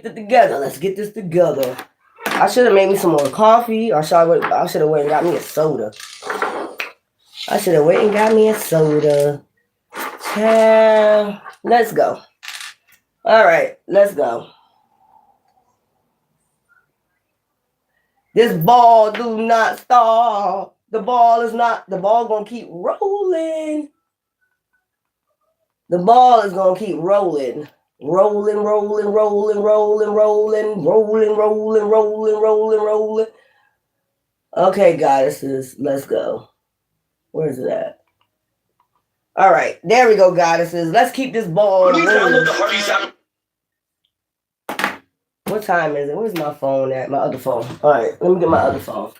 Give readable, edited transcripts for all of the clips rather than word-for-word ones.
it together. Let's get this together. I should have made me some more coffee, or I should have went and got me a soda. I should have went and got me a soda. Let's go. All right, let's go. This ball do not stop. The ball gonna keep rolling. The ball is gonna keep rolling. Rolling, rolling, rolling, rolling, rolling, rolling, rolling, rolling, rolling, rolling. Okay, goddesses, let's go. Where's it at? All right, there we go, goddesses. Let's keep this ball rolling. What time is it? Where's my phone at? My other phone. All right, let me get my other phone.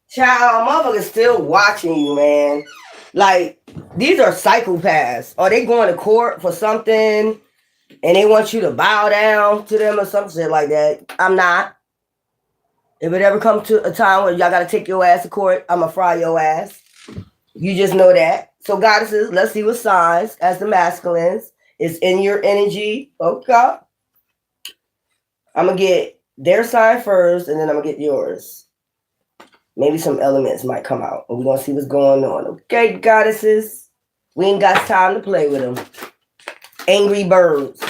Child, motherfuckers still watching you, man. Like, these are psychopaths. Are they going to court for something and they want you to bow down to them or some shit like that? I'm not. If it ever comes to a time where y'all got to take your ass to court, I'm going to fry your ass. You just know that. So, goddesses, let's see what signs as the masculines is in your energy. Okay. I'm going to get their sign first, and then I'm going to get yours. Maybe some elements might come out. We're going to see what's going on. Okay, goddesses. We ain't got time to play with them. Angry birds.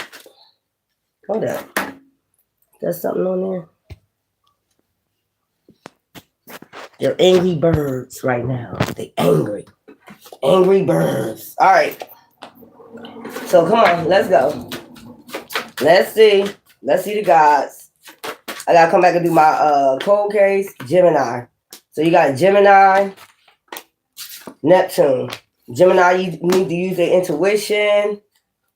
Hold up. There's something on there. They're angry birds right now. They angry. Angry birds. All right. So come on. Let's go. Let's see. Let's see the gods. I got to come back and do my cold case. Gemini. So you got Gemini, Neptune. Gemini, you need to use their intuition.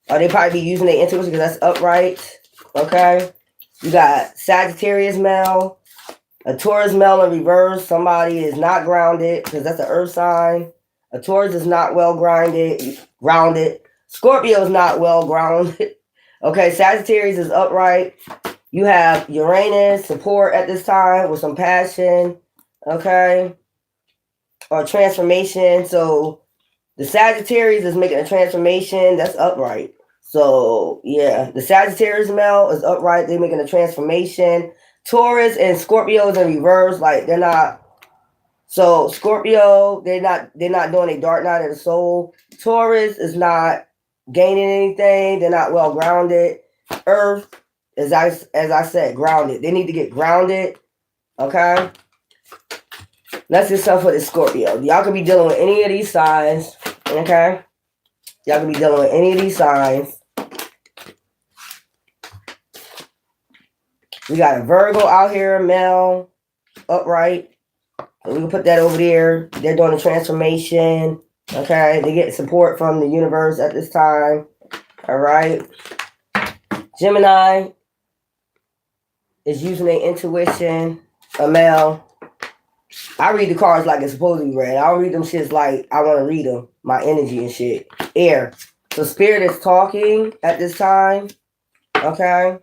Or they probably be using their intuition because that's upright. Okay. You got Sagittarius male. A Taurus male in reverse. Somebody is not grounded because that's an earth sign. A Taurus is not well grounded. Scorpio is not well grounded. Okay, Sagittarius is upright. You have Uranus support at this time with some passion. Okay. Or transformation. So the Sagittarius is making a transformation. That's upright. So yeah, the Sagittarius male is upright. They're making a transformation. Taurus and Scorpio is in reverse. Like they're not. So Scorpio, they're not doing a dark night of the soul. Taurus is not gaining anything. They're not well grounded. Earth, as I said, grounded. They need to get grounded. Okay. Let's get some for the Scorpio. Y'all could be dealing with any of these signs. Okay. Y'all could be dealing with any of these signs. We got a Virgo out here, male, upright. We can put that over there. They're doing a transformation. Okay. They get support from the universe at this time. All right. Gemini is using their intuition. A male. I read the cards like it's supposed to be read. I don't read them shits like I want to read them. My energy and shit. Air. So spirit is talking at this time. Okay.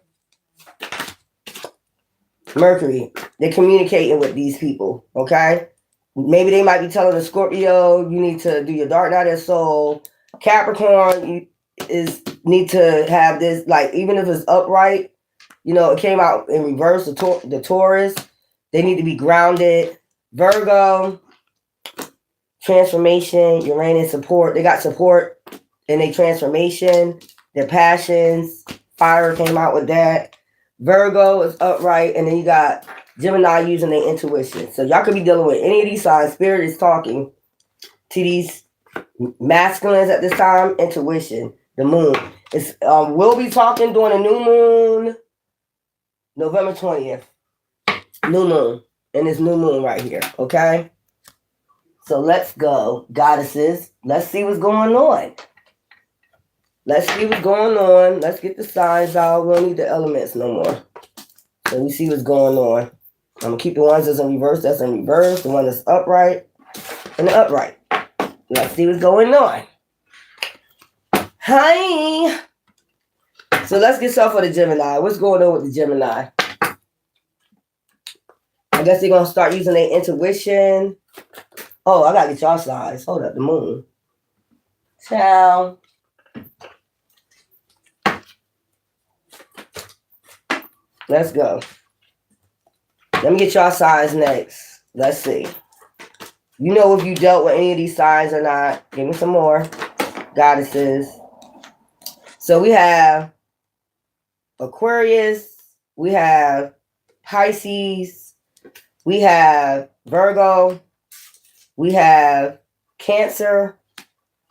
Mercury. They're communicating with these people. Okay. Maybe they might be telling the Scorpio, you need to do your dark night of soul. Capricorn, you need to have this, like, even if it's upright, you know, it came out in reverse, the Taurus. They need to be grounded. Virgo, transformation, Uranus support. They got support in their transformation, their passions. Fire came out with that. Virgo is upright. And then you got Gemini using their intuition. So y'all could be dealing with any of these signs. Spirit is talking to these masculines at this time. Intuition. The moon. We'll be talking during the new moon, November 20th. New moon. And this new moon right here, okay? So let's go, goddesses. Let's see what's going on. Let's see what's going on. Let's get the signs out. We don't need the elements no more. So we see what's going on. I'm going to keep the ones that's in reverse. That's in reverse. The one that's upright and the upright. Let's see what's going on. Hi. So let's get started for the Gemini. What's going on with the Gemini? I guess they're going to start using their intuition. Oh, I got to get y'all size. Hold up, the moon. Ciao. Let's go. Let me get y'all signs next. Let's see. You know if you dealt with any of these signs or not. Give me some more goddesses. So we have Aquarius. We have Pisces. We have Virgo. We have Cancer.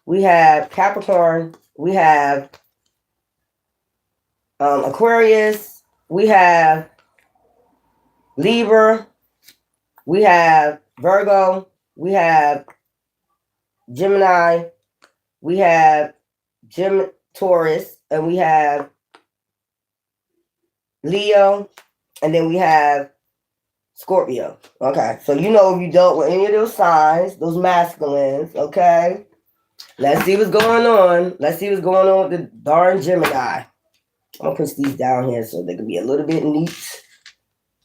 We have Capricorn. We have Aquarius. We have Libra. We have Virgo. We have Gemini. We have Taurus. And we have Leo. And then we have Scorpio. Okay. So you know if you dealt with any of those signs, those masculines, okay? Let's see what's going on. Let's see what's going on with the darn Gemini. I'm going to push these down here so they can be a little bit neat.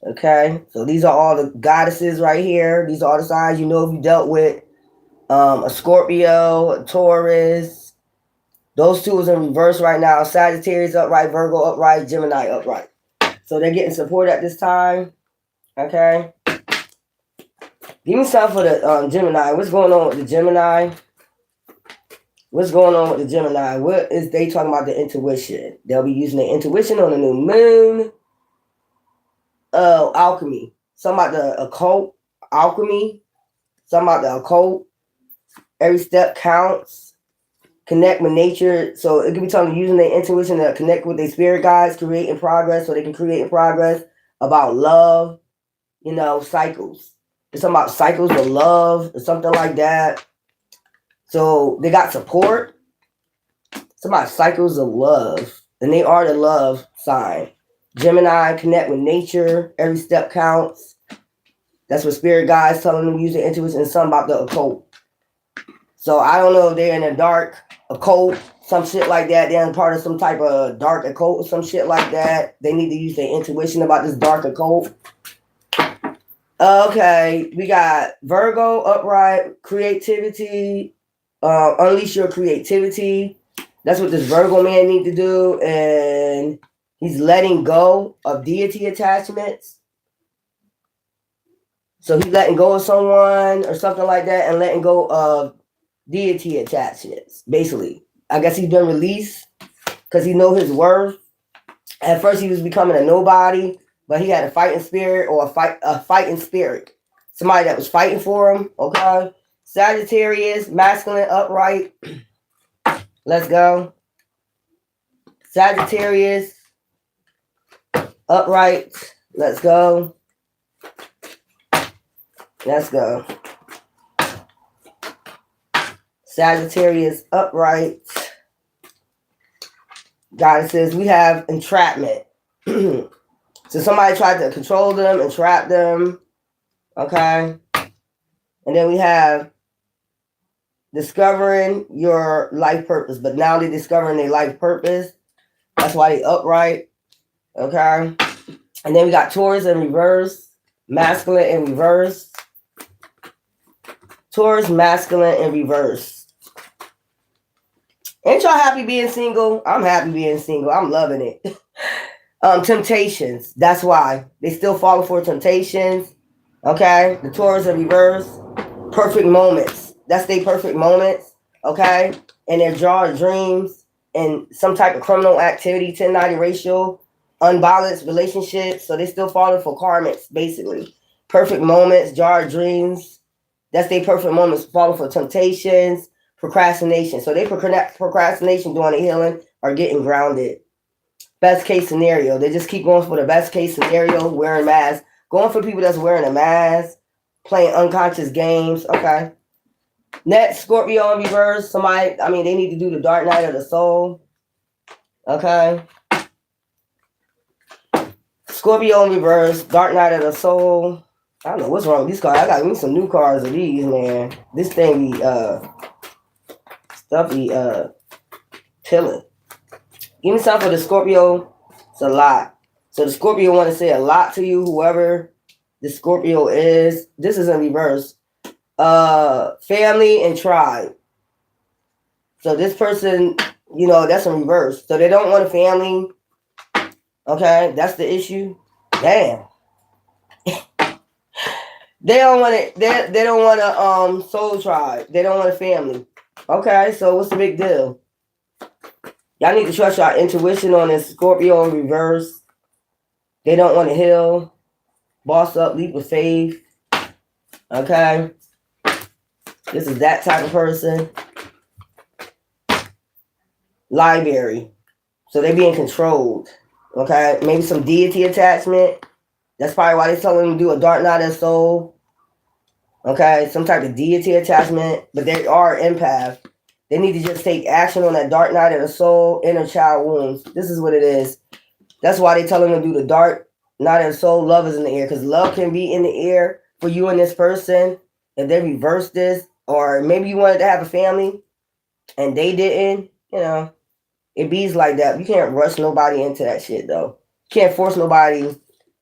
Okay. So these are all the goddesses right here. These are all the signs. You know if you dealt with a Scorpio, a Taurus. Those two is in reverse right now. Sagittarius upright, Virgo upright, Gemini upright. So they're getting support at this time. Okay. Give me something for the Gemini. What's going on with the Gemini? What's going on with the Gemini? What is they talking about the intuition? They'll be using their intuition on the new moon. Alchemy. Something about the occult. Alchemy. Something about the occult. Every step counts. Connect with nature. So it could be talking using their intuition to connect with their spirit guides, creating progress so they can create progress about love, you know, cycles. It's something about cycles of love or something like that. So they got support. It's about cycles of love. And they are the love sign. Gemini, connect with nature. Every step counts. That's what spirit guides telling them to use their intuition and something about the occult. So I don't know if they're in a dark occult, some shit like that. They're in part of some type of dark occult or some shit like that. They need to use their intuition about this dark occult. Okay, we got Virgo upright, creativity. Unleash your creativity. That's what this Virgo man need to do. And he's letting go of deity attachments. So he's letting go of someone or something like that and letting go of deity attachments, basically. I guess he's been released because he know his worth. At first he was becoming a nobody, but he had a fighting spirit or a fighting spirit. Somebody that was fighting for him, okay? Sagittarius, masculine upright. Let's go. Sagittarius, upright. Let's go. Let's go. Sagittarius, upright. Goddesses, we have entrapment. So somebody tried to control them, entrap them. Okay. And then we have discovering your life purpose, but now they're discovering their life purpose. That's why they upright. Okay. And then we got Taurus in reverse, masculine in reverse. Taurus, masculine in reverse. Ain't y'all happy being single? I'm happy being single. I'm loving it. Temptations. That's why. They still falling for temptations. Okay. The Taurus in reverse. Perfect moments. That's their perfect moments. Okay. And their jar dreams and some type of criminal activity, 1090 ratio, unbalanced relationships. So they still falling for karmics, basically. Perfect moments, jar dreams. That's their perfect moments, falling for temptations, procrastination. So they procrastination doing the healing or getting grounded. Best case scenario. They just keep going for the best case scenario, wearing masks. Going for people that's wearing a mask, playing unconscious games. Okay. Next, Scorpio in reverse. Somebody, they need to do the dark night of the soul. Okay. Scorpio in reverse, dark night of the soul. I don't know what's wrong with these cards. I got me some new cards of these, man. This thing be stuff be chilling. Give me something for the Scorpio. It's a lot. So the Scorpio want to say a lot to you, whoever the Scorpio is. This is in reverse. Family and tribe. So this person, that's in reverse. So they don't want a family. Okay, that's the issue. Damn. They don't want it. They don't want a soul tribe. They don't want a family. Okay, so what's the big deal? Y'all need to trust your intuition on this Scorpio in reverse. They don't want to heal. Boss up, leap of faith. Okay. This is that type of person. Library. So they being controlled. Okay. Maybe some deity attachment. That's probably why they're telling them to do a dark night of soul. Okay. Some type of deity attachment. But they are empath. They need to just take action on that dark night of the soul, inner child wounds. This is what it is. That's why they tell them to do the dark night of the soul. Love is in the air. Because love can be in the air for you and this person. If they reverse this, or maybe you wanted to have a family and they didn't, it bees like that. You can't rush nobody into that shit, though. You can't force nobody,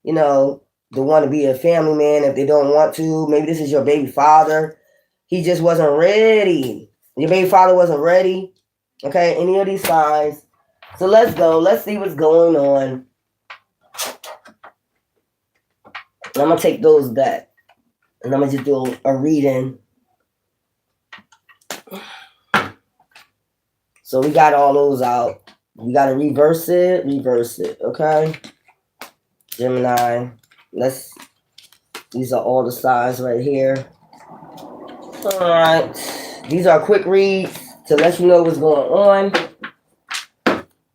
to want to be a family man if they don't want to. Maybe this is your baby father. He just wasn't ready. Your baby father wasn't ready. Okay, any of these signs. So let's go. Let's see what's going on. I'm going to take those back. And I'm going to just do a reading. So we got all those out. We got to reverse it, okay? Gemini. These are all the signs right here. All right. These are quick reads to let you know what's going on.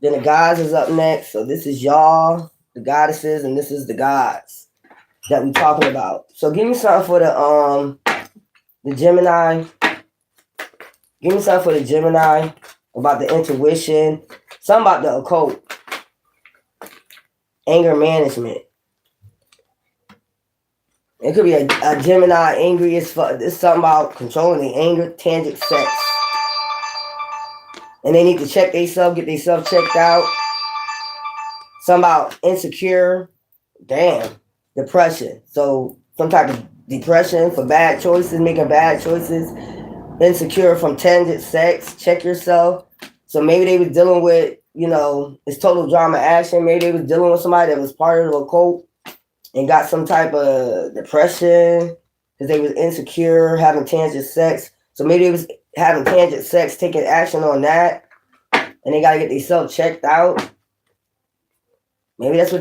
Then the gods is up next. So this is y'all, the goddesses, and this is the gods that we talking about. So give me something for the Gemini. Give me something for the Gemini about the intuition. Something about the occult. Anger management. It could be a Gemini angry as fuck. It's something about controlling the anger, tangent sex. And they need to check themselves, get themselves checked out. Something about insecure. Damn. Depression. So some type of depression for bad choices, making bad choices. Insecure from tangent sex. Check yourself. So maybe they was dealing with, it's total drama action. Maybe they was dealing with somebody that was part of the occult and got some type of depression because they was insecure, having tangent sex. So maybe they was having tangent sex, taking action on that, and they got to get themselves checked out. Maybe that's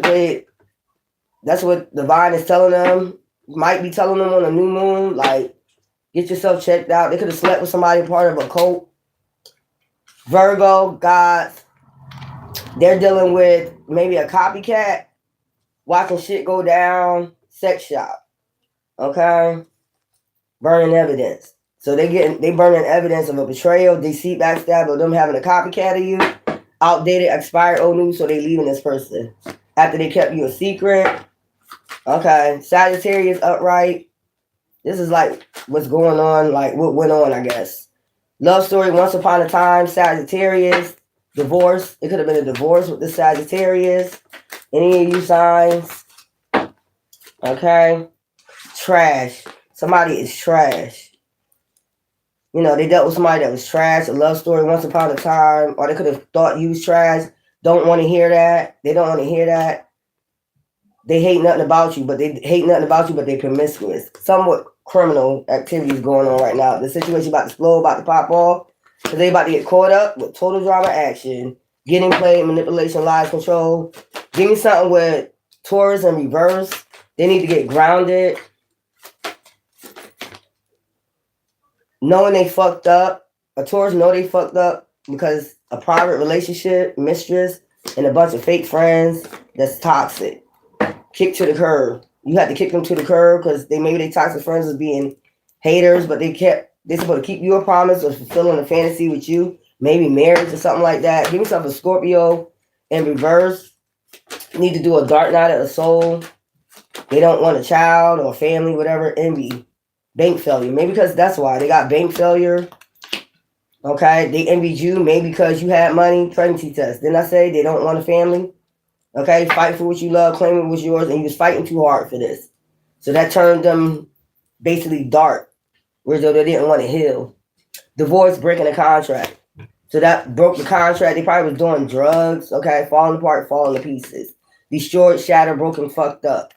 what divine is telling them. Might be telling them on a new moon, like, get yourself checked out. They could have slept with somebody part of a cult. Virgo, gods, they're dealing with maybe a copycat. Watching shit go down, sex shop. Okay? Burning evidence. So they burning evidence of a betrayal, deceit, backstab, or them having a copycat of you. Outdated, expired, old news, so they leaving this person. After they kept you a secret. Okay. Sagittarius upright. This is like what's going on, like what went on, I guess. Love story, once upon a time, Sagittarius. Divorce. It could have been a divorce with the Sagittarius. Any of you signs? Okay. Trash. Somebody is trash. They dealt with somebody that was trash. A love story once upon a time. Or they could have thought you was trash. Don't want to hear that. They don't want to hear that. They hate nothing about you, but they promiscuous. Somewhat criminal activities going on right now. The situation about to explode, about to pop off. Because they about to get caught up with total drama action. Getting played, manipulation, lies, control. Give me something with Taurus in reverse. They need to get grounded. Knowing they fucked up. A Taurus know they fucked up because a private relationship, mistress, and a bunch of fake friends that's toxic. Kick to the curb. You had to kick them to the curb because maybe they toxic friends was being haters, but they're supposed to keep you a promise of fulfilling a fantasy with you. Maybe marriage or something like that. Give me something for Scorpio in reverse. Need to do a dark night of the soul. They don't want a child or family, whatever. Envy. Bank failure. Maybe because that's why. They got bank failure. Okay. They envied you. Maybe because you had money. Pregnancy test. Didn't I say they don't want a family? Okay. Fight for what you love. Claim it was yours. And you was fighting too hard for this. So that turned them basically dark. Whereas though they didn't want to heal. Divorce, breaking a contract. So that broke the contract. They probably was doing drugs, okay? Falling apart, falling to pieces. Destroyed, shattered, broken, fucked up.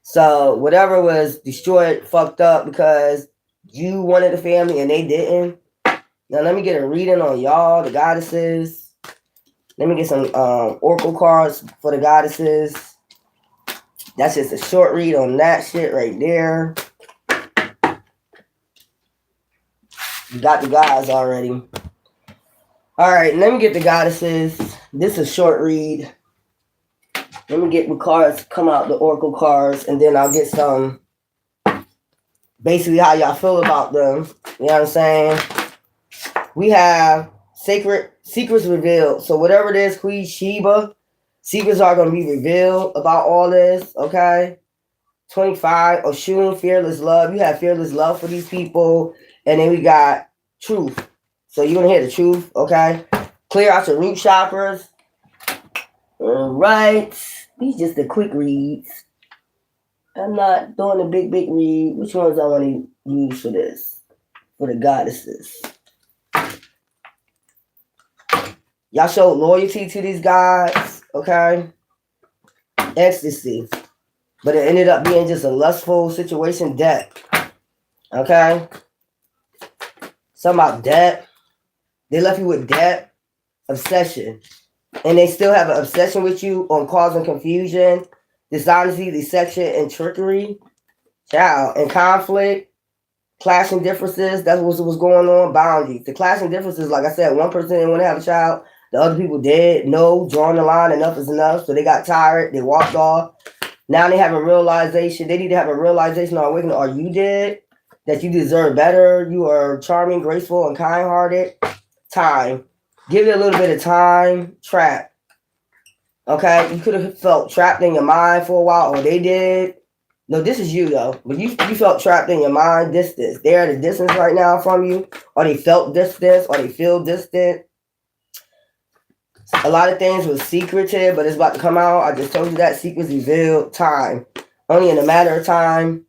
So whatever was destroyed, fucked up because you wanted a family and they didn't. Now let me get a reading on y'all, the goddesses. Let me get some oracle cards for the goddesses. That's just a short read on that shit right there. You got the guys already. All right, let me get the goddesses. This is a short read. Let me get the cards, come out the oracle cards, and then I'll get some, basically how y'all feel about them. You know what I'm saying? We have secrets revealed. So whatever it is, Queen Sheba, secrets are going to be revealed about all this, okay? 25, Oshun, fearless love. You have fearless love for these people. And then we got truth. So you're going to hear the truth, okay? Clear out your root chakras. All right. These just the quick reads. I'm not doing a big read. Which ones I want to use for this? For the goddesses. Y'all showed loyalty to these guys, okay? Ecstasy. But it ended up being just a lustful situation, debt. Okay? Something about debt. They left you with debt, obsession. And they still have an obsession with you on causing confusion, dishonesty, deception, and trickery. Child. And conflict, clashing differences. That's what was going on. Boundaries. The clashing differences, like I said, one person didn't want to have a child. The other people did. No, drawing the line, enough is enough. So they got tired. They walked off. Now they have a realization. They need to have a realization or awakening, or you did, that you deserve better. You are charming, graceful, and kind-hearted. Time. Give it a little bit of time. Trap. Okay? You could have felt trapped in your mind for a while, or they did. No, this is you, though. But you felt trapped in your mind. Distance. They're at a distance right now from you, or they felt distance, or they feel distant. A lot of things was secretive, but it's about to come out. I just told you that. Secrets revealed. Time. Only in a matter of time.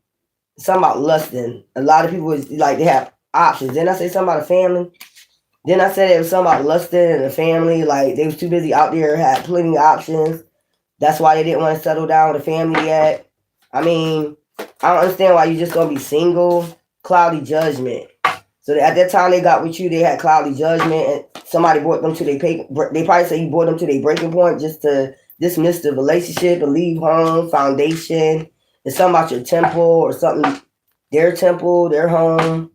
Something about lusting. A lot of people was like, they have options. Didn't I say something about a family? Then I said it was something about lusting and a family. Like, they was too busy out there, had plenty of options. That's why they didn't want to settle down with a family yet. I mean, I don't understand why you just gonna be single. Cloudy judgment. So at that time they got with you, they had cloudy judgment, and somebody brought them to their they probably say you brought them to their breaking point just to dismiss the relationship and leave home, foundation. It's something about your temple or something, their temple, their home,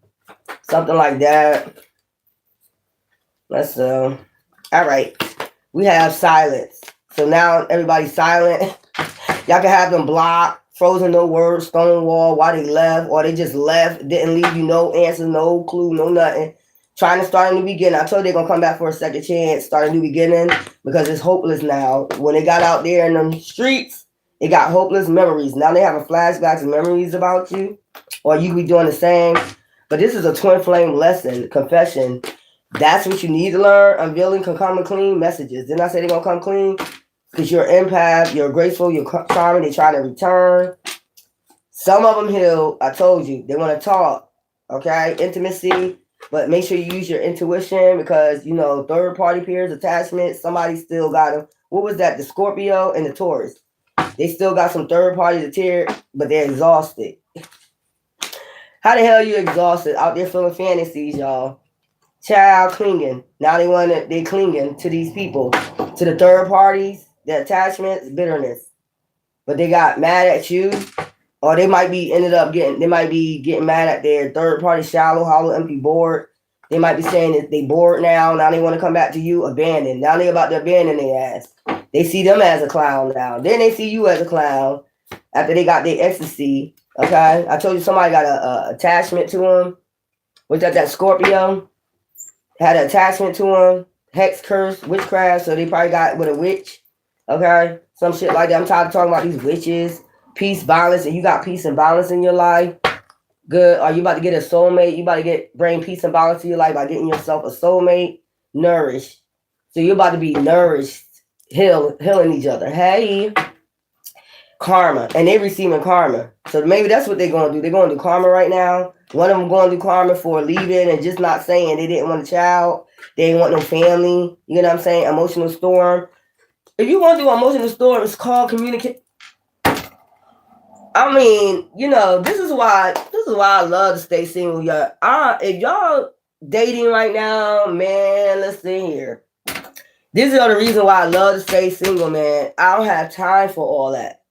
something like that. Let's all right. We have silence. So now everybody's silent. Y'all can have them blocked. Frozen, no words, stonewall, why they left, or they just left, didn't leave you no answer, no clue, no nothing. Trying to start a new beginning. I told you they're going to come back for a second chance, start a new beginning, because it's hopeless now. When they got out there in the streets, they got hopeless memories. Now they have a flashbacks and memories about you, or you could be doing the same. But this is a twin flame lesson, confession. That's what you need to learn. Unveiling can come and clean messages. Didn't I say they're going to come clean? Because you're an empath, you're graceful, you're charming, they're trying to return. Some of them heal. I told you. They want to talk. Okay? Intimacy. But make sure you use your intuition because, you know, third-party peers, attachment, somebody still got them. What was that? The Scorpio and the Taurus. They still got some third-party to tear, but they're exhausted. How the hell are you exhausted? Out there feeling fantasies, y'all. Child clinging. Now they clinging to these people. To the third parties. The attachments, bitterness. But they got mad at you. Or they might be getting mad at their third party, shallow, hollow, empty, bored. They might be saying that they bored now. Now they want to come back to you, abandoned. Now they about to abandon their ass. They see them as a clown now. Then they see you as a clown after they got their ecstasy. Okay? I told you somebody got a attachment to them. Was that Scorpio? Had an attachment to them. Hex, curse, witchcraft. So they probably got with a witch. Okay, some shit like that. I'm tired of talking about these witches. Peace, balance, and you got peace and balance in your life. Good. Are you about to get a soulmate? You about to bring peace and balance to your life by getting yourself a soulmate. Nourished. So you're about to be nourished, healing each other. Hey, karma, and they receiving karma. So maybe that's what they're gonna do. They're gonna do karma right now. One of them going to do karma for leaving and just not saying they didn't want a child. They ain't want no family. You know what I'm saying? Emotional storm. If you want to do emotional storm, it's called communicate. I mean, you know, this is why I love to stay single, y'all. If y'all dating right now, man, listen here. This is the reason why I love to stay single, man. I don't have time for all that.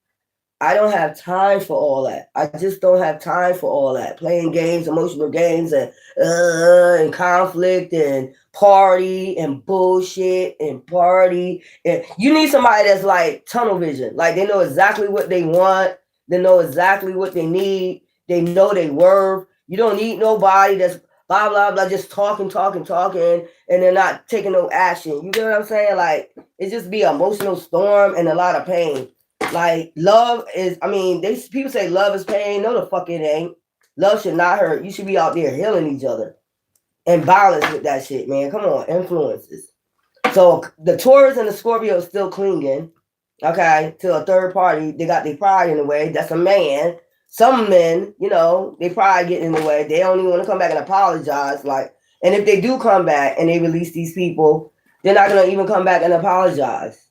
I don't have time for all that. I just don't have time for all that. Playing games, emotional games, and conflict and party and bullshit and party. And you need somebody that's like tunnel vision. Like they know exactly what they want. They know exactly what they need. They know they worth. You don't need nobody that's blah, blah, blah, just talking, and they're not taking no action. You get what I'm saying? Like, it just be an emotional storm and a lot of pain. Like, love is, I mean, people say love is pain. No, the fuck it ain't. Love should not hurt. You should be out there healing each other and balance with that shit, man. Come on, influences. So the Taurus and the Scorpio is still clinging, okay, to a third party. They got their pride in the way. That's a man. Some men, you know, they pride getting in the way. They don't even want to come back and apologize. Like, and if they do come back and they release these people, they're not gonna even come back and apologize.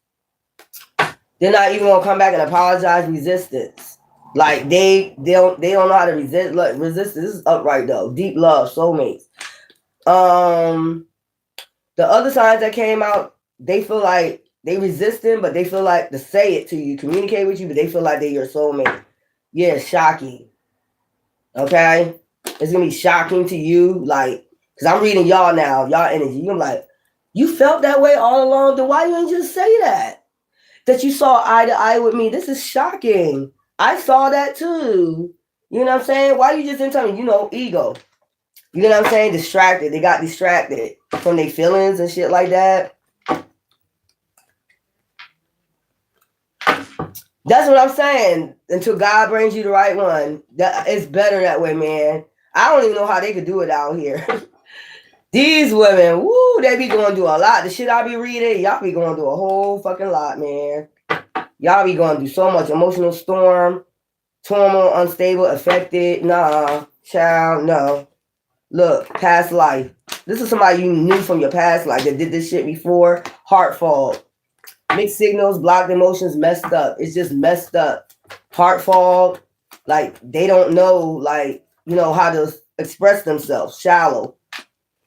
They're not even gonna come back and apologize. Resistance, like they don't know how to resist. Look, resistance. This is upright though. Deep love, soulmates. The other signs that came out, they feel like they resisting, but they feel like to say it to you, communicate with you, but they feel like they're your soulmate. Yeah, shocking. Okay, it's gonna be shocking to you, like, cause I'm reading y'all now, y'all energy. I'm like, you felt that way all along. Then why you ain't just say that? That you saw eye to eye with me. This is shocking. I saw that too. You know what I'm saying? Why you just didn't tell me? You know, ego. You know what I'm saying? Distracted. They got distracted from their feelings and shit like that. That's what I'm saying. Until God brings you the right one. It's better that way, man. I don't even know how they could do it out here. These women, woo, they be going through a lot. The shit I be reading, y'all be going through a whole fucking lot, man. Y'all be going through so much emotional storm, turmoil, unstable, affected. Nah, child, no. Look, past life. This is somebody you knew from your past life that did this shit before. Heart fog. Mixed signals, blocked emotions, messed up. It's just messed up. Heart fog. Like, they don't know, like, you know, how to express themselves. Shallow.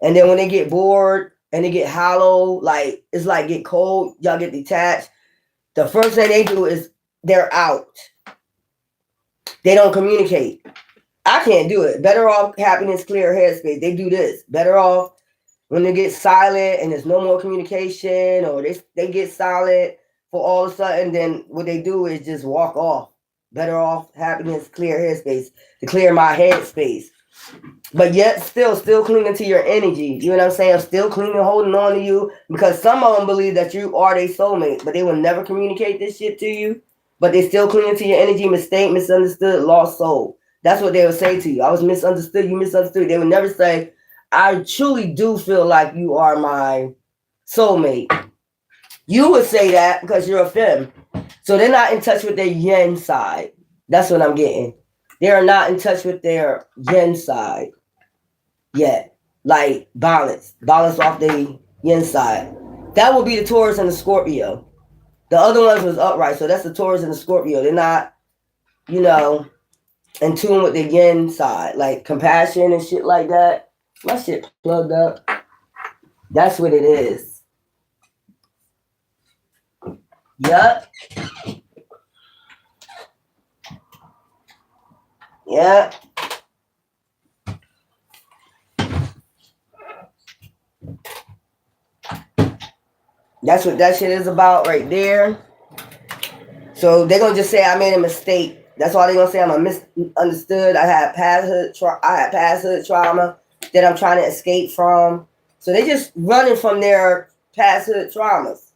And then when they get bored and they get hollow, like, it's like get cold, y'all get detached. The first thing they do is they're out. They don't communicate. I can't do it. Better off happiness, clear headspace. They do this. Better off when they get silent and there's no more communication, or they get silent for all of a sudden, then what they do is just walk off. Better off happiness, clear headspace, to clear my headspace. But yet still clinging to your energy. You know what I'm saying? Still clinging, holding on to you, because some of them believe that you are their soulmate, but they will never communicate this shit to you. But they still clinging to your energy, mistake, misunderstood, lost soul. That's what they would say to you. I was misunderstood, you misunderstood. They would never say, I truly do feel like you are my soulmate. You would say that because you're a femme. So they're not in touch with their yin side. That's what I'm getting. They are not in touch with their yin side yet. Like balance off the yin side. That would be the Taurus and the Scorpio. The other ones was upright. So that's the Taurus and the Scorpio. They're not, you know, in tune with the yin side. Like compassion and shit like that. My shit plugged up. That's what it is. Yup. Yeah. That's what that shit is about right there. So they're gonna just say I made a mistake. That's all they're gonna say. I'm misunderstood. I had pasthood trauma that I'm trying to escape from. So they're just running from their pasthood traumas.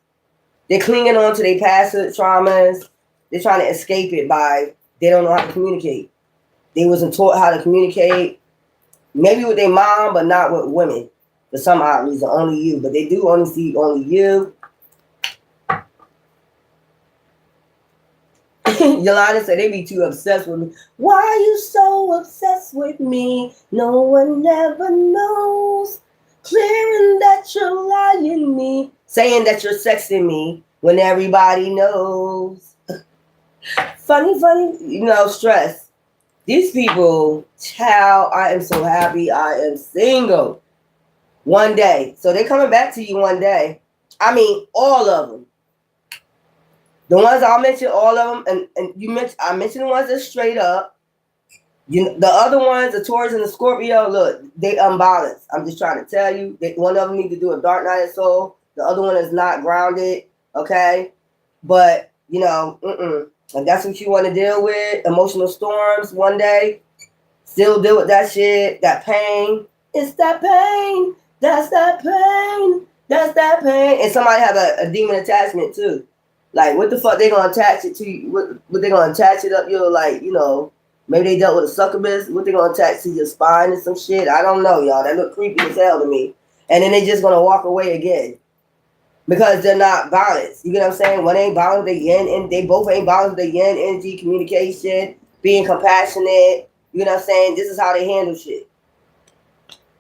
They're clinging on to their pasthood traumas. They're trying to escape it by they don't know how to communicate. They wasn't taught how to communicate. Maybe with their mom, but not with women. For some odd reason, only you. But they do only see only you. Yolanda said they be too obsessed with me. Why are you so obsessed with me? No one ever knows. Clearing that you're saying that you're sexting me when everybody knows. Funny, stress. These people, child, I am so happy I am single. One day. So they're coming back to you one day. I mean, all of them. The ones I'll mention, all of them, and I mentioned the ones that straight up. The other ones, the Taurus and the Scorpio, look, they unbalanced. I'm just trying to tell you. One of them need to do a dark night of soul. The other one is not grounded, okay? But, and that's what you want to deal with. Emotional storms one day. Still deal with that shit, that pain. It's that pain. That's that pain. That's that pain. And somebody have a demon attachment too. Like, what the fuck they gonna attach it to you? What they gonna attach it up your, like, maybe they dealt with a succubus. What they gonna attach to your spine and some shit? I don't know, y'all. That look creepy as hell to me. And then they just gonna walk away again. Because they're not balanced. You get what I'm saying? One ain't balanced, the yin, and they both ain't balanced, the yin energy, communication, being compassionate. You know what I'm saying? This is how they handle shit.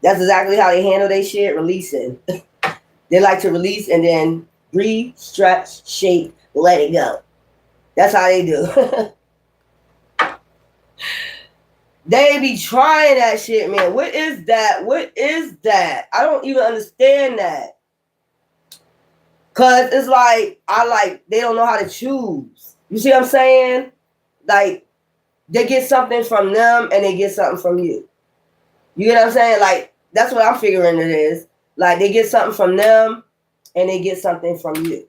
That's exactly how they handle their shit, releasing. They like to release and then breathe, stretch, shake, let it go. That's how they do. They be trying that shit, man. What is that? What is that? I don't even understand that. Cause it's like, they don't know how to choose. You see what I'm saying? Like, they get something from them and they get something from you. You get what I'm saying? Like, that's what I'm figuring it is. Like, they get something from them and they get something from you.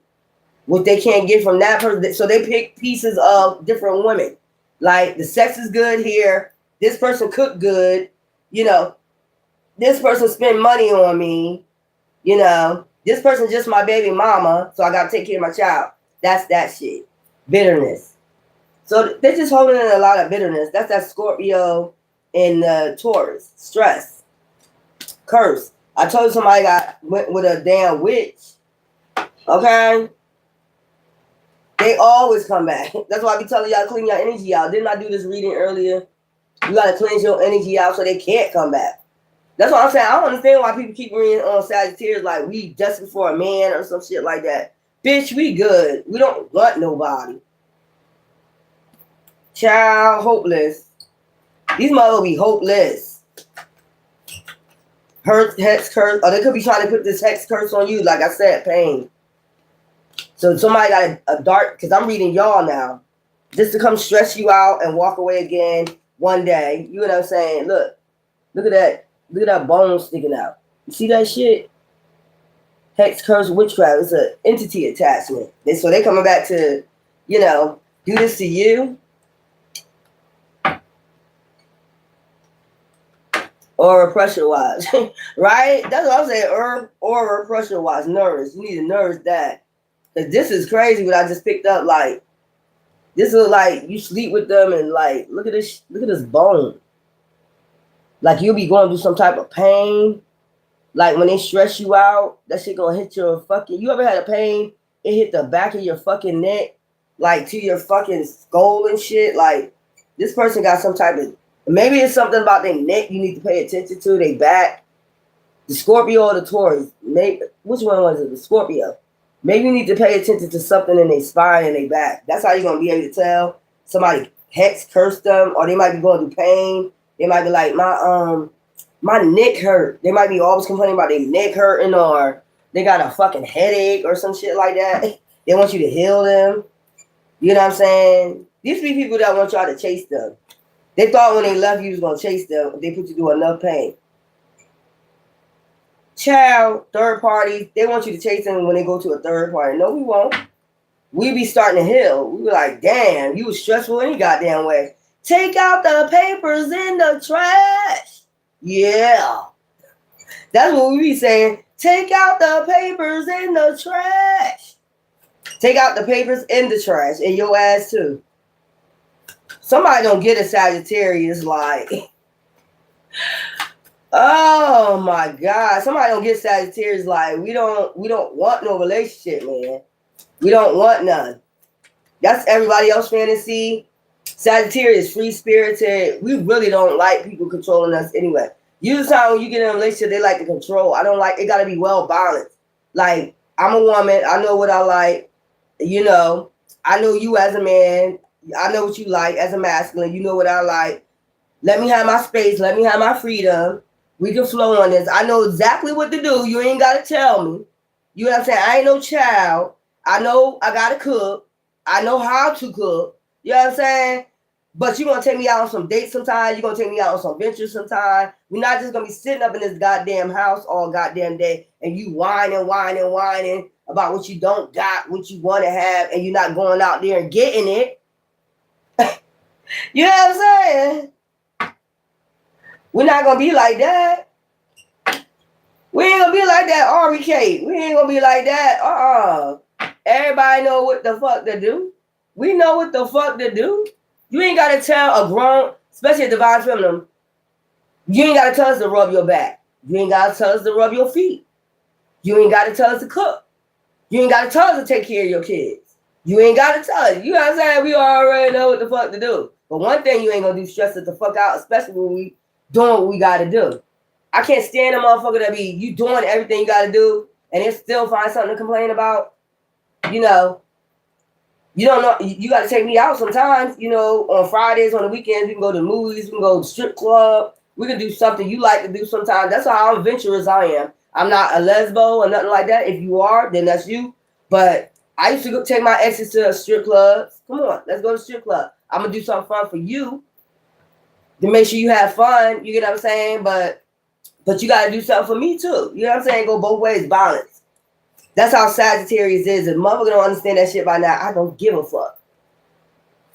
What they can't get from that person. So they pick pieces of different women. Like, the sex is good here. This person cooked good. This person spent money on me. This person's just my baby mama, so I got to take care of my child. That's that shit. Bitterness. So they're just holding in a lot of bitterness. That's that Scorpio and Taurus. Stress. Curse. I told you somebody went with a damn witch. Okay? They always come back. That's why I be telling y'all to clean your energy out. Didn't I do this reading earlier? You got to cleanse your energy out so they can't come back. That's what I'm saying. I don't understand why people keep reading on Sagittarius like we destined for a man or some shit like that. Bitch, we good. We don't want nobody. Child, hopeless. These motherfuckers be hopeless. Hurt, hex, curse. Or they could be trying to put this hex curse on you. Like I said, pain. So somebody got a dark, because I'm reading y'all now. Just to come stress you out and walk away again one day. You know what I'm saying? Look at that. Look at that bone sticking out. You see that shit? Hex, curse, witchcraft. It's an entity attachment. So they coming back to, do this to you. Or pressure-wise. Right? That's what I'm saying. Or pressure-wise. Nourish. You need to nourish that. Because this is crazy what I just picked up. Like, this is like you sleep with them and like, look at this bone. Like, you'll be going through some type of pain. Like, when they stress you out, that shit gonna hit your fucking... You ever had a pain? It hit the back of your fucking neck. Like, to your fucking skull and shit. Like, this person got some type of... Maybe it's something about their neck you need to pay attention to. Their back. The Scorpio or the Taurus. Maybe, which one was it? The Scorpio. Maybe you need to pay attention to something in their spine and their back. That's how you're gonna be able to tell. Somebody hex cursed them. Or they might be going through pain. They might be like, my neck hurt. They might be always complaining about their neck hurting, or they got a fucking headache or some shit like that. They want you to heal them. You know what I'm saying? These be people that want y'all to chase them. They thought when they left you was going to chase them. They put you through enough pain. Child, third parties, they want you to chase them when they go to a third party. No, we won't. We be starting to heal. We be like, damn, you was stressful any goddamn way. Take out the papers in the trash. Yeah. That's what we be saying. Take out the papers in the trash. Take out the papers in the trash. And your ass too. Somebody don't get a Sagittarius like... Oh my God. Somebody don't get Sagittarius like, we don't want no relationship, man. We don't want none. That's everybody else's fantasy. Sagittarius, free-spirited. We really don't like people controlling us anyway. Usually when you get in a relationship, they like to control. I don't like, it got to be well-balanced. Like, I'm a woman. I know what I like. You know, I know you as a man. I know what you like as a masculine. You know what I like. Let me have my space. Let me have my freedom. We can flow on this. I know exactly what to do. You ain't got to tell me. You know what I'm saying? I ain't no child. I know I got to cook. I know how to cook. You know what I'm saying? But you're going to take me out on some dates sometime. You're going to take me out on some ventures sometime. We're not just going to be sitting up in this goddamn house all goddamn day and you whining about what you don't got, what you want to have, and you're not going out there and getting it. You know what I'm saying? We're not going to be like that. We ain't going to be like that, Ari Kate. We ain't going to be like that. Everybody know what the fuck to do. We know what the fuck to do. You ain't got to tell a grown, especially a divine feminine, you ain't got to tell us to rub your back. You ain't got to tell us to rub your feet. You ain't got to tell us to cook. You ain't got to tell us to take care of your kids. You ain't got to tell us. You know what I'm saying? We already know what the fuck to do. But one thing you ain't going to do, stress us the fuck out, especially when we doing what we got to do. I can't stand a motherfucker that be, you doing everything you got to do, and then still find something to complain about. You know, you don't know, you got to take me out sometimes, you know, on Fridays, on the weekends, we can go to the movies, we can go to the strip club, we can do something you like to do sometimes. That's how adventurous I am. I'm not a lesbo or nothing like that. If you are, then that's you. But I used to go take my exes to a strip clubs. Come on, let's go to strip club. I'm going to do something fun for you to make sure you have fun. You get what I'm saying? But you got to do something for me too. You know what I'm saying? Go both ways, balance. That's how Sagittarius is. If motherfucker don't understand that shit by now, I don't give a fuck.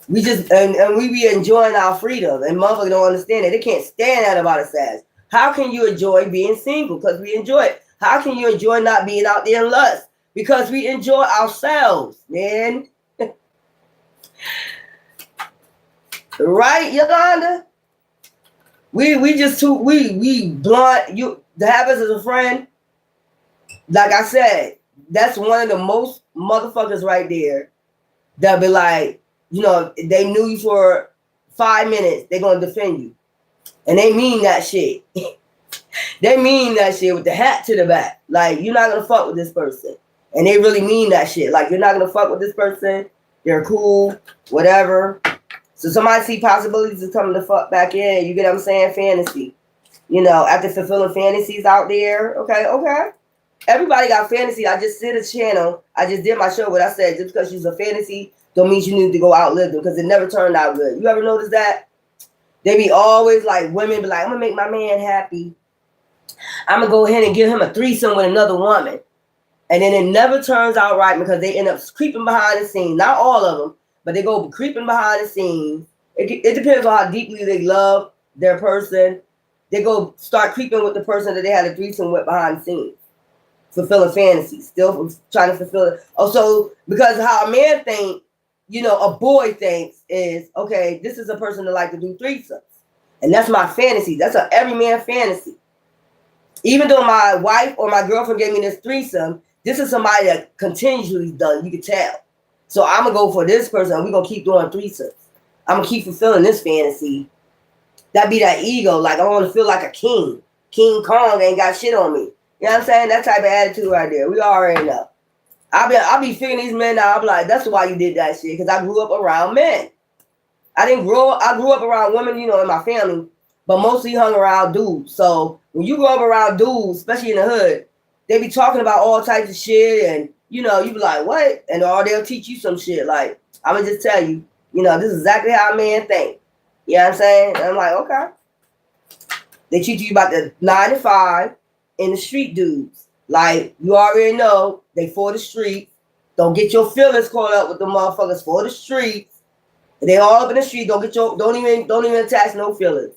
We just, and we be enjoying our freedom, and motherfucker don't understand it. They can't stand that about a Sag. How can you enjoy being single? Because we enjoy it. How can you enjoy not being out there in lust? Because we enjoy ourselves, man. Right, Yolanda? We just too, we blunt. You to have us as a friend, like I said, that's one of the most motherfuckers right there that be like, you know, they knew you for 5 minutes, they're gonna defend you. And they mean that shit. They mean that shit with the hat to the back. Like, you're not gonna fuck with this person. And they really mean that shit. Like, you're not gonna fuck with this person. They're cool, whatever. So somebody see possibilities of coming the fuck back in. You get what I'm saying? Fantasy. You know, after fulfilling fantasies out there. Okay. Everybody got fantasy. I just did a channel. I just did my show, but I said just because she's a fantasy don't mean you need to go outlive them because it never turned out good. You ever notice that? They be always like, women be like, I'm going to make my man happy. I'm going to go ahead and give him a threesome with another woman. And then it never turns out right because they end up creeping behind the scenes. Not all of them, but they go creeping behind the scenes. It depends on how deeply they love their person. They go start creeping with the person that they had a threesome with behind the scenes. Fulfilling fantasies, still trying to fulfill it. Also, because how a man thinks, you know, a boy thinks is, okay, this is a person that like to do threesomes. And that's my fantasy. That's a every man fantasy. Even though my wife or my girlfriend gave me this threesome, this is somebody that continually done. You can tell. So I'm going to go for this person. We're going to keep doing threesomes. I'm going to keep fulfilling this fantasy. That be that ego. Like, I want to feel like a king. King Kong ain't got shit on me. You know what I'm saying? That type of attitude right there. We already know. I'll be figuring these men out. I'll be like, that's why you did that shit. Because I grew up around men. I grew up around women, you know, in my family. But mostly hung around dudes. So when you grow up around dudes, especially in the hood, they be talking about all types of shit. And, you know, you be like, what? And or they'll teach you some shit. Like, I'm going to just tell you, you know, this is exactly how a man think. You know what I'm saying? And I'm like, okay. They teach you about the 9 to 5. In the street dudes, like you already know, they for the streets. Don't get your feelings caught up with the motherfuckers for the streets. They all up in the street. Don't even attach no feelings.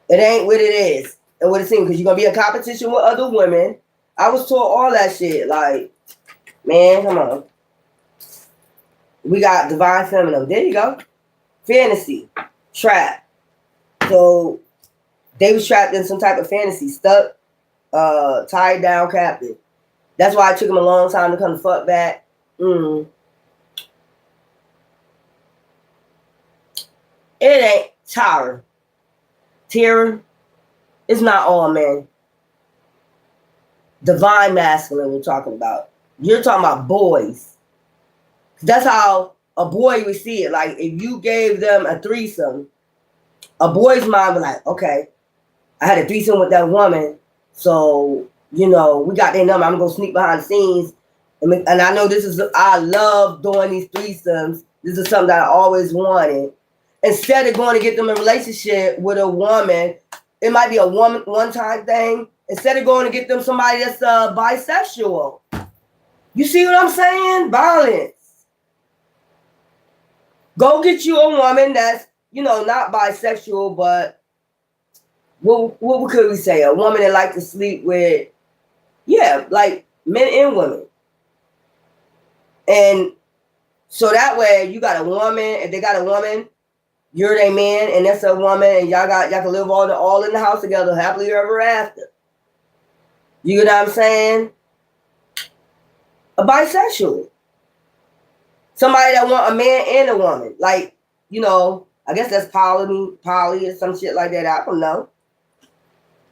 It ain't what it is and what it seems because you're gonna be in competition with other women. I was taught all that shit. Like, man, come on. We got divine feminine. There you go. Fantasy, trap. So they was trapped in some type of fantasy, stuck. Tied down captive. That's why it took him a long time to come the fuck back. It ain't Tara. It's not all men. Divine masculine we're talking about. You're talking about boys. That's how a boy would see it. Like, if you gave them a threesome, a boy's mind was like, okay, I had a threesome with that woman, so, you know, we got their number. I'm going to sneak behind the scenes. And I know I love doing these threesomes. This is something that I always wanted. Instead of going to get them a relationship with a woman, it might be a one-time thing. Instead of going to get them somebody that's bisexual. You see what I'm saying? Balance. Go get you a woman that's, you know, not bisexual, but what could we say? A woman that like to sleep with, yeah, like men and women. And so that way you got a woman, if they got a woman, you're their man, and that's a woman, and y'all can live all in the house together, happily ever after. You know what I'm saying? A bisexual. Somebody that want a man and a woman. Like, you know, I guess that's poly or some shit like that. I don't know.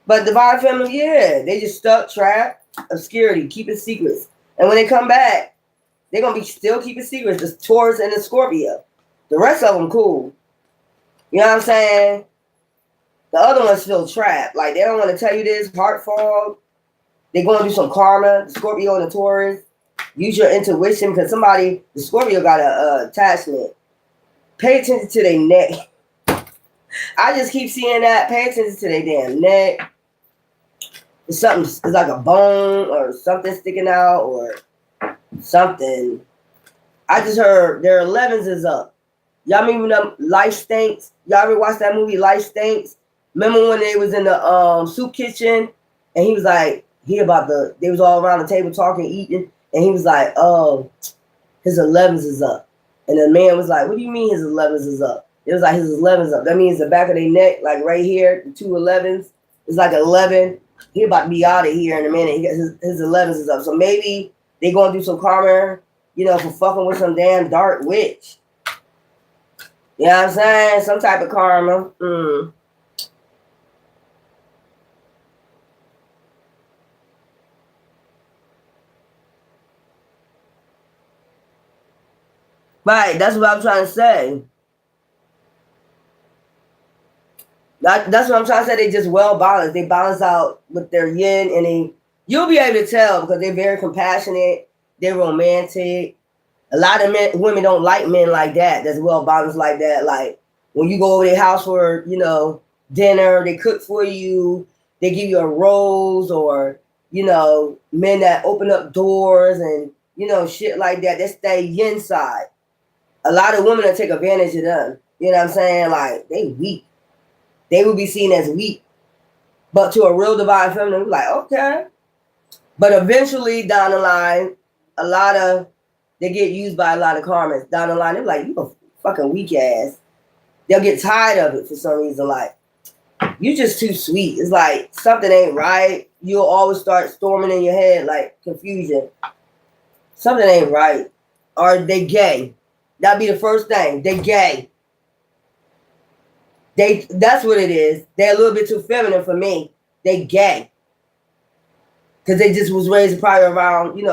But divine feminine, yeah, they just stuck, trapped, obscurity, keeping secrets. And when they come back, they're going to be still keeping secrets. The Taurus and the Scorpio. The rest of them cool. You know what I'm saying? The other ones feel trapped. Like, they don't want to tell you this, heart fog. They're going to do some karma. The Scorpio and the Taurus. Use your intuition, because the Scorpio got a attachment. Pay attention to their neck. I just keep seeing that. Pay attention to their damn neck. It's like a bone or something sticking out or something. I just heard their 11s is up. Y'all remember Life Stinks? Y'all ever watched that movie Life Stinks? Remember when they was in the soup kitchen and he was like, they was all around the table talking, eating, and he was like, oh, his 11s is up. And the man was like, what do you mean his 11s is up? It was like his 11s up. That means the back of their neck, like right here, the two 11s, is like 11. He about to be out of here in a minute. His 11s is up. So maybe they going to do some karma, you know, for fucking with some damn dark witch. You know what I'm saying? Some type of karma. Right, that's what I'm trying to say. That's what I'm trying to say. They just well balanced. They balance out with their yin, and you'll be able to tell because they're very compassionate. They're romantic. A lot of women don't like men like that. That's well balanced like that. Like when you go over their house for, you know, dinner, they cook for you. They give you a rose, or, you know, men that open up doors and, you know, shit like that. That's their yin side. A lot of women that take advantage of them. You know what I'm saying? Like, they weak. They will be seen as weak. But to a real divine feminine, like, okay. But eventually down the line, they get used by a lot of karmas. Down the line, they're like, you a fucking weak ass. They'll get tired of it for some reason. Like, you just too sweet. It's like something ain't right. You'll always start storming in your head, like confusion. Something ain't right. Or they gay. That'd be the first thing. They gay. That's what it is. They're a little bit too feminine for me. They gay. Because they just was raised probably around, you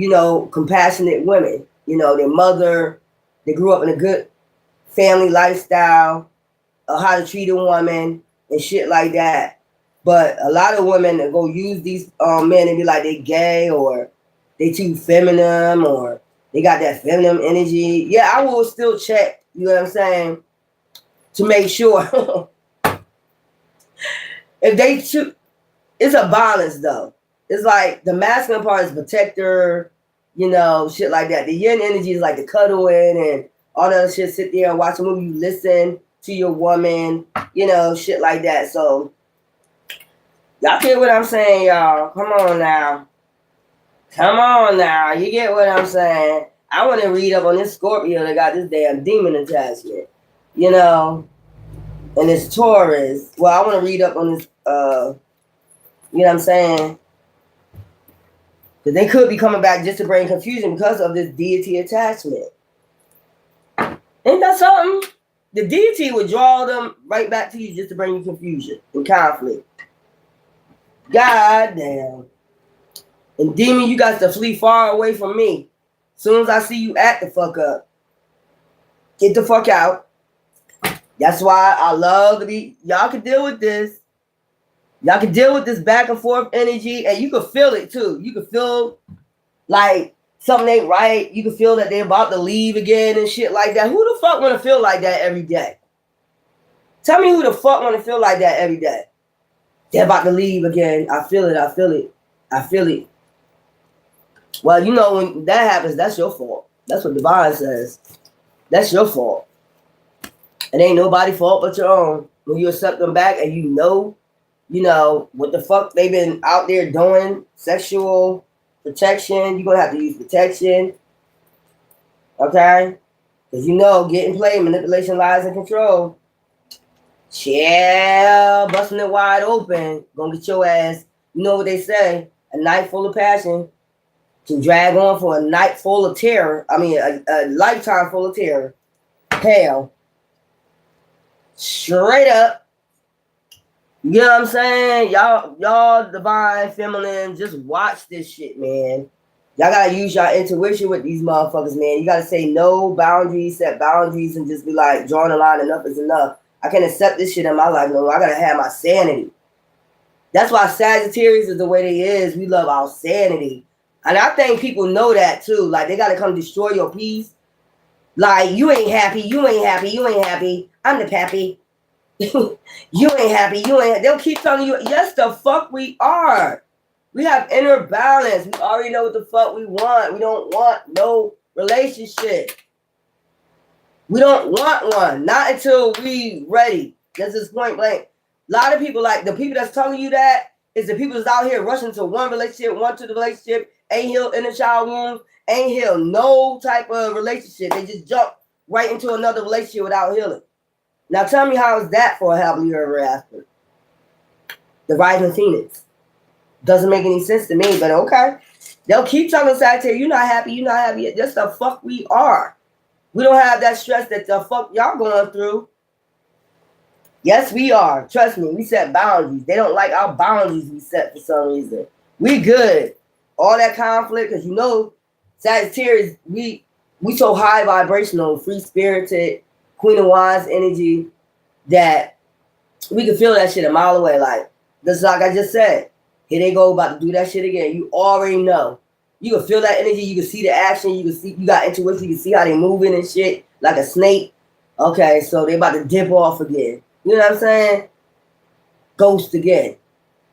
know, compassionate women. You know, their mother, they grew up in a good family lifestyle of how to treat a woman and shit like that. But a lot of women that go use these men and be like they gay, or they too feminine, or they got that feminine energy. Yeah, I will still check, you know what I'm saying, to make sure. If they too, it's a balance though. It's like the masculine part is protector, you know, shit like that. The yin energy is like the cuddling and all that shit. Sit there and watch a movie, you listen to your woman, you know, shit like that. So y'all get what I'm saying, y'all. Come on now. Come on now. You get what I'm saying. I want to read up on this Scorpio that got this damn demon attachment, you know, and this Taurus. Well, I want to read up on this, you know what I'm saying? Because they could be coming back just to bring confusion because of this deity attachment. Ain't that something? The deity would draw them right back to you just to bring you confusion and conflict. God damn. And demon, you got to flee far away from me. Soon as I see you act the fuck up, get the fuck out. That's why I love to be. Y'all can deal with this. Y'all can deal with this back and forth energy, and you can feel it too. You can feel like something ain't right. You can feel that they're about to leave again and shit like that. Who the fuck want to feel like that every day? Tell me who the fuck want to feel like that every day. They're about to leave again. I feel it. I feel it. I feel it. Well, you know, when that happens, that's your fault. That's what Divine says. That's your fault. It ain't nobody's fault but your own. When you accept them back and you know, what the fuck they've been out there doing, sexual protection, you're going to have to use protection. Okay? Because you know, getting played, manipulation, lies, and control. Yeah, busting it wide open. Gonna get your ass, you know what they say, a night full of passion can drag on for a night full of terror. I mean, a lifetime full of terror. Hell. Straight up. You know what I'm saying? Y'all divine feminine, just watch this shit, man. Y'all gotta use your intuition with these motherfuckers, man. You gotta say no boundaries, set boundaries, and just be like, drawing a line, enough is enough. I can't accept this shit in my life no more. I gotta have my sanity. That's why Sagittarius is the way they is. We love our sanity. And I think people know that too. Like, they gotta come destroy your peace. Like, you ain't happy, you ain't happy, you ain't happy. I'm the pappy. You ain't happy, you ain't. They'll keep telling you, yes, the fuck we are. We have inner balance. We already know what the fuck we want. We don't want no relationship. We don't want one. Not until we ready. That's this point blank. A lot of people, like the people that's telling you that, is the people that's out here rushing to one relationship, one to the relationship, ain't healed inner child wounds, ain't healed no type of relationship. They just jump right into another relationship without healing. Now tell me, how is that for a happily ever after? The rising phoenix. Doesn't make any sense to me, but okay. They'll keep telling Sagittarius, you're not happy, you're not happy. That's the fuck we are. We don't have that stress that the fuck y'all going through. Yes, we are. Trust me, we set boundaries. They don't like our boundaries we set for some reason. We good. All that conflict, because you know, Sagittarius, we so high vibrational, free-spirited, Queen of Wands energy, that we can feel that shit a mile away. Like, just like I just said, here they go about to do that shit again. You already know. You can feel that energy. You can see the action. You can see, you got intuition. You can see how they moving and shit like a snake. Okay, so they about to dip off again. You know what I'm saying? Ghost again.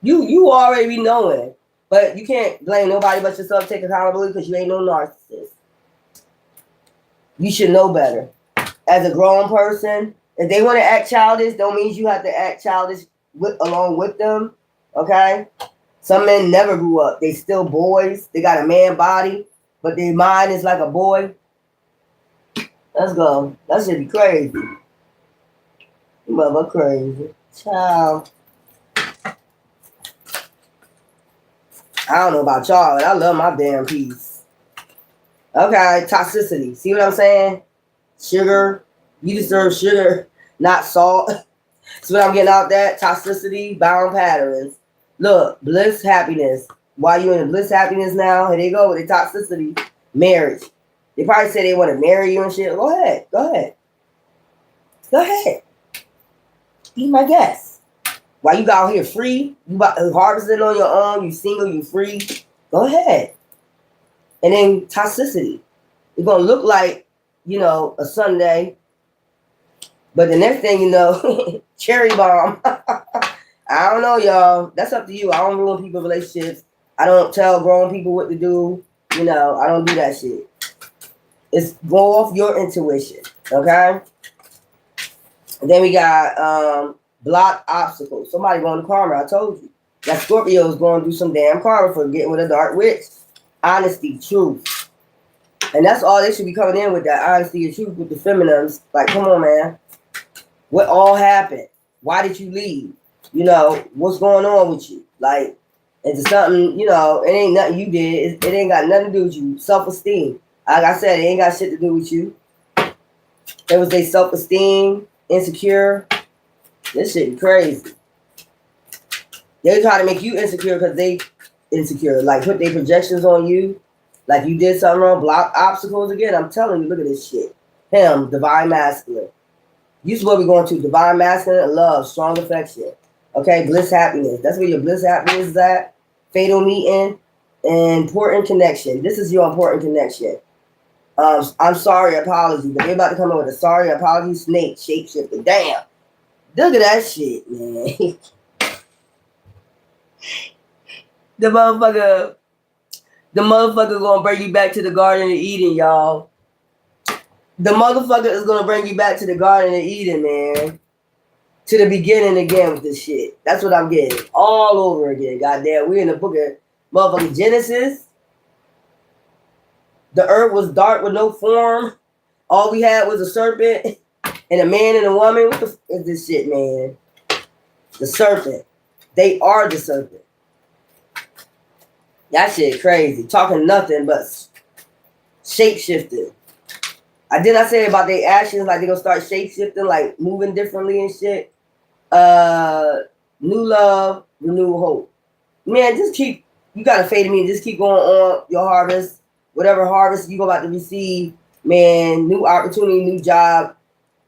You already be knowing, but you can't blame nobody but yourself. Take accountability because you ain't no narcissist. You should know better. As a grown person, if they want to act childish, don't mean you have to act childish along with them. Okay. Some men never grew up. They still boys. They got a man body, but their mind is like a boy. Let's go. That should be crazy. Mother crazy. Child. I don't know about y'all, but I love my damn peace. Okay, toxicity. See what I'm saying? Sugar. You deserve sugar, not salt. So what I'm getting out that toxicity, bound patterns. Look, bliss, happiness. While you're in bliss, happiness now, here they go with the toxicity. Marriage. They probably say they want to marry you and shit. Go ahead. Go ahead. Go ahead. Be my guest. While you out here free, you about to harvest it on your own, you single, you free. Go ahead. And then toxicity. It's going to look like, you know, a Sunday. But the next thing you know, cherry bomb. I don't know, y'all. That's up to you. I don't ruin people's relationships. I don't tell grown people what to do. You know, I don't do that shit. It's go off your intuition, okay? And then we got blocked obstacles. Somebody going to karma, I told you. That Scorpio is going to do some damn karma for getting with a dark witch. Honesty, truth. And that's all they should be coming in with, that honesty and truth with the feminines. Like, come on, man. What all happened? Why did you leave? You know, what's going on with you? Like, it's something, you know, it ain't nothing you did. It ain't got nothing to do with you. Self-esteem. Like I said, it ain't got shit to do with you. It was their self-esteem, insecure. This shit crazy. They try to make you insecure because they insecure. Like put their projections on you. Like you did something wrong, block obstacles again. I'm telling you, look at this shit. Him, divine masculine. You supposed to be going to divine masculine, love, strong affection. Okay, bliss, happiness. That's where your bliss, happiness is at. Fatal meeting, important connection. This is your important connection. I'm sorry, apology. But they're about to come up with a sorry, apology, snake, shapeshifter. Damn. Look at that shit, man. The motherfucker gonna bring you back to the Garden of Eden, y'all. The motherfucker is gonna bring you back to the Garden of Eden, man. To the beginning again with this shit. That's what I'm getting. All over again. Goddamn. We're in the book of motherfucking Genesis. The earth was dark with no form. All we had was a serpent and a man and a woman. What the f is this shit, man? The serpent. They are the serpent. That shit crazy. Talking nothing but shapeshifting. Did I say about their actions, like they gonna start shapeshifting, like moving differently and shit. New love, renewed hope. Man, just keep, you gotta fade me, just keep going on your harvest. Whatever harvest you about to receive, man, new opportunity, new job.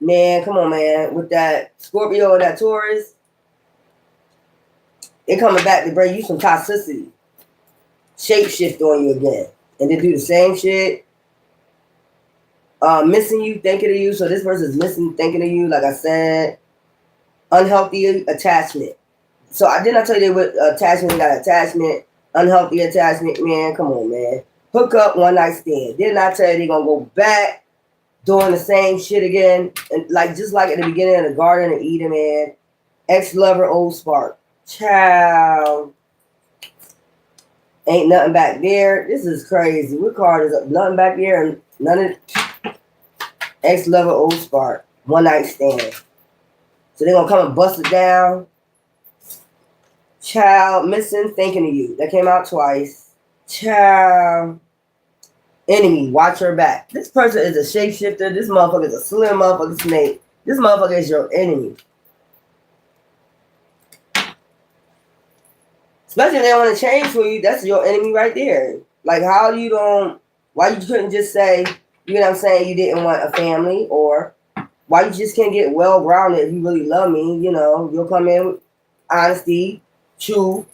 Man, come on, man. With that Scorpio and that Taurus, they coming back to bring you some toxicity. Shapeshift on you again. And they do the same shit. Missing you, thinking of you. So this person's missing, thinking of you, like I said. Unhealthy attachment. So I did not tell you they with attachment, they got attachment, unhealthy attachment, man. Come on, man. Hook up, one night stand. Did not tell you they gonna go back doing the same shit again. And like just like at the beginning of the Garden of Eden, man. Ex-lover, old spark. Child. Ain't nothing back there. This is crazy. What card is up? Nothing back there and none of ex-lover, old spark. One night stand. So they're gonna come and bust it down. Child, missing, thinking of you. That came out twice. Child. Enemy, watch her back. This person is a shapeshifter. This motherfucker is a slim motherfucker snake. This motherfucker is your enemy. Especially if they want to change for you, that's your enemy right there. Like how you don't, why you couldn't just say, you know what I'm saying, you didn't want a family, or why you just can't get well-grounded if you really love me, you know, you'll come in with honesty, truth,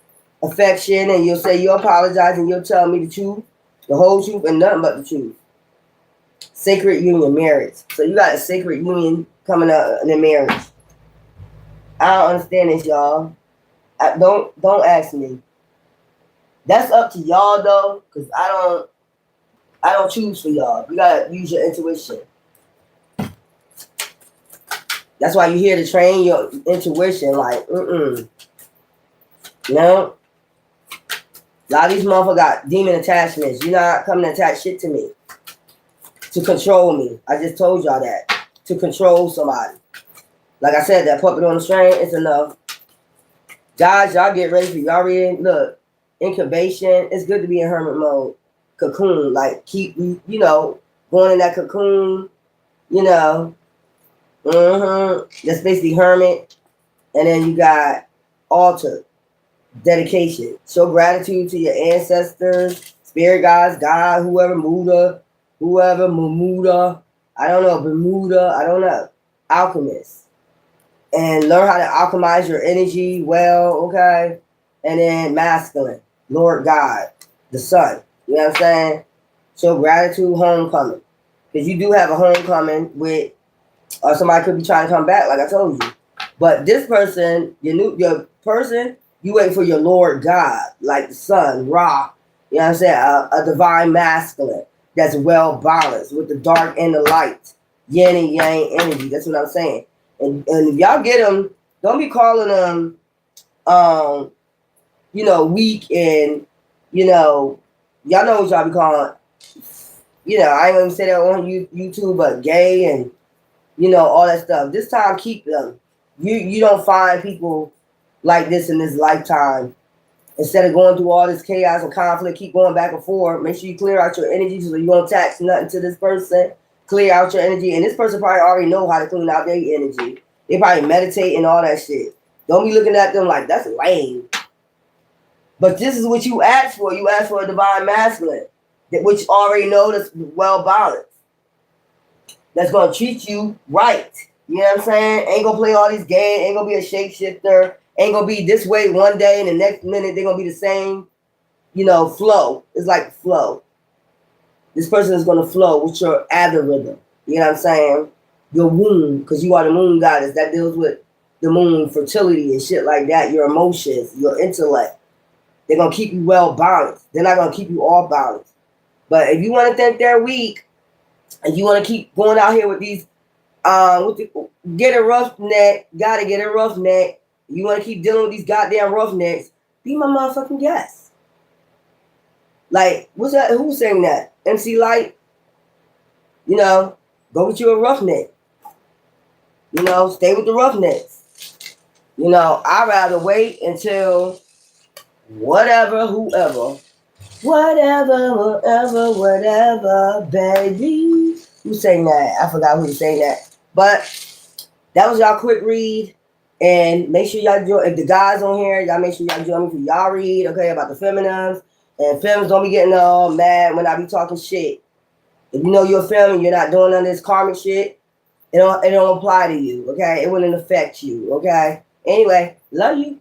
affection, and you'll say you'll apologize and you'll tell me the truth, the whole truth, and nothing but the truth. Sacred union, marriage. So you got a sacred union coming up in a marriage. I don't understand this, y'all. Don't ask me. That's up to y'all though, because I don't choose for y'all. You gotta use your intuition. That's why you're here to train your intuition. Like, No. A lot of these motherfuckers got demon attachments. You're not coming to attach shit to me. To control me. I just told y'all that. To control somebody. Like I said, that puppet on the string, it's enough. Guys, y'all get ready for y'all ready. Look, incubation. It's good to be in hermit mode. Cocoon. Like, keep, going in that cocoon, That's basically hermit. And then you got altar. Dedication. Show gratitude to your ancestors, spirit guides, God, whoever, Muda, Mamuda, I don't know, Bermuda, I don't know. Alchemist. And learn how to alchemize your energy well, okay? And then masculine, Lord God, the sun. You know what I'm saying? Show gratitude, homecoming. Because you do have a homecoming with, or somebody could be trying to come back, like I told you. But this person, your person, you wait for your Lord God, like the sun, Ruff. You know what I'm saying? A divine masculine that's well balanced with the dark and the light. Yin and Yang energy. That's what I'm saying. And if y'all get them, don't be calling them, weak and, y'all know what y'all be calling, I ain't gonna say that on YouTube, but gay and, all that stuff. This time, keep them. You don't find people like this in this lifetime. Instead of going through all this chaos and conflict, keep going back and forth. Make sure you clear out your energy so you won't attach nothing to this person. Clear out your energy. And this person probably already know how to clean out their energy. They probably meditate and all that shit. Don't be looking at them like, that's lame. But this is what you asked for. You asked for a divine masculine, which already know that's well balanced. That's gonna treat you right. You know what I'm saying? Ain't gonna play all these games. Ain't gonna be a shapeshifter. Ain't gonna be this way one day and the next minute they're gonna be the same. You know, flow. It's like flow. This person is gonna flow with your algorithm. You know what I'm saying? Your womb, because you are the moon goddess that deals with the moon, fertility and shit like that. Your emotions, your intellect. They're gonna keep you well balanced. They're not gonna keep you all balanced. But if you want to think they're weak, and you want to keep going out here with these, get a roughneck, gotta get a roughneck. You want to keep dealing with these goddamn roughnecks? Be my motherfucking guest. Like, what's that? Who's saying that? MC Light. You know, go get you a roughneck. You know, stay with the roughnecks. You know, I'd rather wait until whatever, whoever. Whatever, baby. Who's saying that? I forgot who was saying that. But that was y'all quick read. And make sure y'all join. If the guys on here, y'all make sure y'all join me for y'all read, okay, about the feminines. And femmes don't be getting all mad when I be talking shit. If you know you're a femme and you're not doing none of this karmic shit, it don't apply to you, okay? It wouldn't affect you, okay? Anyway, love you.